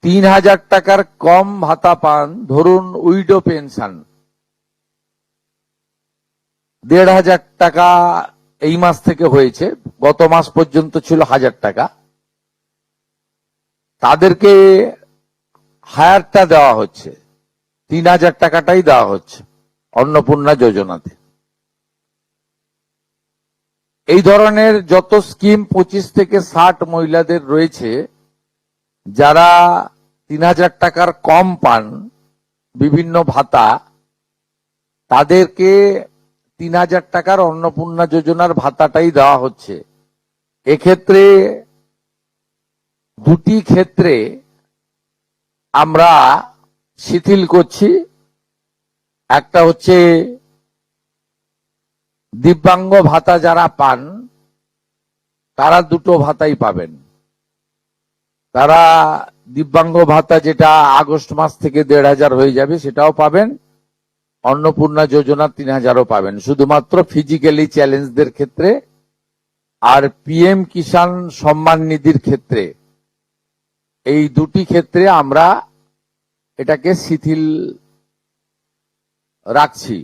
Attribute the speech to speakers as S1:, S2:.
S1: ৩,০০০ টাকার কম ভাতা পান, ধরুন উইডো পেনশন ১,৫০০ টাকা এই মাস থেকে হয়েছে, গত মাস পর্যন্ত ছিল ১,০০০ টাকা। তাদেরকে হায়ারটা দেওয়া হচ্ছে, ৩,০০০ টাকাটাই দেওয়া হচ্ছে অন্নপূর্ণা যোজনাতে। এই ধরনের যত স্কিম ২৫ থেকে ৬০ মহিলাদের রয়েছে যারা ৩,০০০ টাকার কম পান বিভিন্ন ভাতা, তাদেরকে ৩,০০০ টাকার অন্নপূর্ণা যোজনার ভাতাটাই দেওয়া হচ্ছে। এক্ষেত্রে দুটি ক্ষেত্রে আমরা শিথিল করছি। একটা হচ্ছে দিব্যাঙ্গ ভাতা যারা পান তারা দুটো ভাতাই পাবেন। তারা দিব্যাঙ্গ ভাতা যেটা আগস্ট মাস থেকে ১,৫০০ হয়ে যাবে সেটাও পাবেন, অন্নপূর্ণা যোজনা ৩,০০০ও পাবেন, শুধুমাত্র ফিজিক্যালি চ্যালেঞ্জদের ক্ষেত্রে। আর পিএম কিষাণ সম্মান নিধির ক্ষেত্রে, এই দুটি ক্ষেত্রে আমরা এটাকে শিথিল রাখছি।